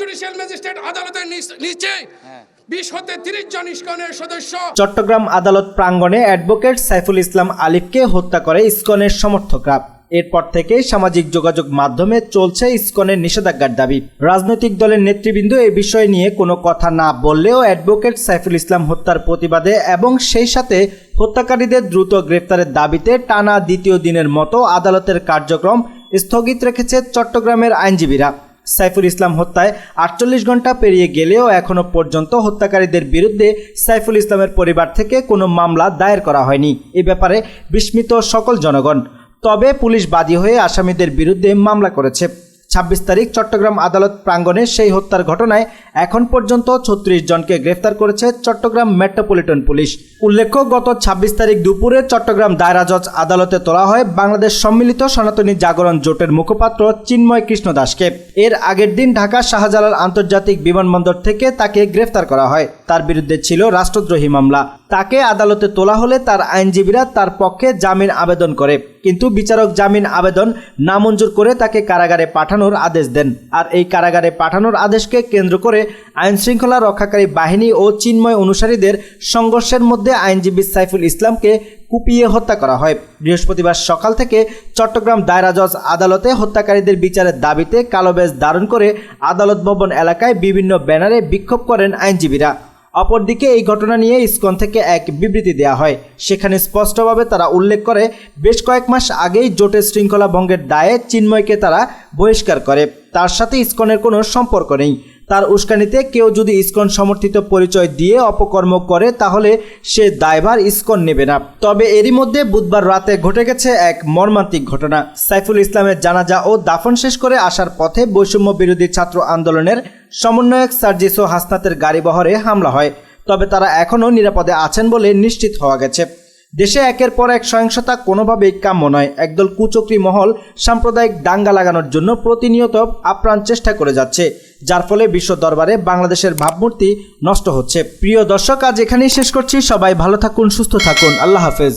Judicial magistrate আদালতের নিচে 20 হতে 30 জন ইসকনের সদস্য। চট্টগ্রাম আদালত প্রাঙ্গণে অ্যাডভোকেট সাইফুল ইসলাম আলিফকে হত্যা করে ইসকনের সমর্থকরা। এরপর থেকে সামাজিক যোগাযোগ মাধ্যমে চলছে ইসকনের নিষেধাজ্ঞার দাবি। রাজনৈতিক দলের নেতৃবৃন্দ এই বিষয় নিয়ে কোনো কথা না বললেও অ্যাডভোকেট সাইফুল ইসলাম হত্যার প্রতিবাদে এবং সেই সাথে হত্যাকারীদের দ্রুত গ্রেফতারের দাবিতে টানা দ্বিতীয় দিনের মতো আদালতের কার্যক্রম স্থগিত রেখেছে চট্টগ্রামের আইনজীবীরা। সাইফুল ইসলাম হত্যায় 48 ঘন্টা পেরিয়ে গেলেও এখনও পর্যন্ত হত্যাকারীদের বিরুদ্ধে সাইফুল ইসলামের পরিবার থেকে কোনো মামলা দায়ের করা হয়নি। এ ব্যাপারে বিস্মিত সকল জনগণ। তবে পুলিশ বাদী হয়ে আসামিদের বিরুদ্ধে মামলা করেছে। 26 তারিখ চট্টগ্রাম আদালত প্রাঙ্গণে সেই হত্যার ঘটনায় এখন পর্যন্ত 36 জনকে গ্রেফতার করেছে চট্টগ্রাম মেট্রোপলিটন পুলিশ। উল্লেখ্য, গত 26 তারিখ দুপুরে চট্টগ্রাম দায়রা জজ আদালতে তোলা হয় বাংলাদেশ সম্মিলিত সনাতনী জাগরণ জোটের মুখপাত্র চিন্ময় কৃষ্ণ দাসকে। এর আগের দিন ঢাকা শাহজালাল আন্তর্জাতিক বিমানবন্দর থেকে তাকে গ্রেফতার করা হয়। তার বিরুদ্ধে ছিল রাষ্ট্রদ্রোহী মামলা। তাকে আদালতে তোলা হলে তার আইনজীবীরা তার পক্ষে জামিন আবেদন করে, কিন্তু বিচারক জামিন আবেদন নামঞ্জুর করে তাকে কারাগারে পাঠানোর আদেশ দেন। আর এই কারাগারে পাঠানোর আদেশকে কেন্দ্র করে আইন শৃঙ্খলা রক্ষাকারী বাহিনী ও চিন্ময় অনুসারীদের সংঘর্ষের মধ্যে আইনজীবী সাইফুল ইসলামকে কুপিয়ে হত্যা করা হয়। বৃহস্পতিবার সকাল থেকে চট্টগ্রাম দায়রা জজ আদালতে হত্যাকারীদের বিচারের দাবিতে কালো ব্যাজ ধারণ করে আদালত ভবন এলাকায় বিভিন্ন ব্যানারে বিক্ষোভ করেন আইনজীবীরা। অপরদিকে এই ঘটনা নিয়ে ইসকন থেকে এক বিবৃতি দেওয়া হয়। সেখানে স্পষ্টভাবে তারা উল্লেখ করে বেশ কয়েক মাস আগেই জোটের শৃঙ্খলা ভঙ্গের দায়ে চিন্ময়কে তারা বহিষ্কার করে। তার সাথে ইসকনের কোনো সম্পর্ক নেই। তার উস্কানিতে কেউ যদি ইসকন সমর্থিত পরিচয় দিয়ে অপকর্ম করে তাহলে সে দায়ভার ইসকন নেবে না। তবে এরই মধ্যে বুধবার রাতে ঘটে গেছে এক মর্মান্তিক ঘটনা। সাইফুল ইসলামের জানাজা ও দাফন শেষ করে আসার পথে বৈষম্য বিরোধী ছাত্র আন্দোলনের সমন্বয়ক সার্জিস ও হাসনাতের গাড়িবহরে হামলা হয়। তবে তারা এখনও নিরাপদে আছেন বলে নিশ্চিত হওয়া গেছে। দেশে একের পর এক সহিংসতা কোনোভাবেই কাম্য নয়। একদল কুচক্রী মহল সাম্প্রদায়িক দাঙ্গা লাগানোর জন্য প্রতিনিয়ত আপ্রাণ চেষ্টা করে যাচ্ছে, যার ফলে বিশ্ব দরবারে বাংলাদেশের ভাবমূর্তি নষ্ট হচ্ছে। প্রিয় দর্শক, আজ এখানেই শেষ করছি। সবাই ভালো থাকুন, সুস্থ থাকুন। আল্লাহ হাফেজ।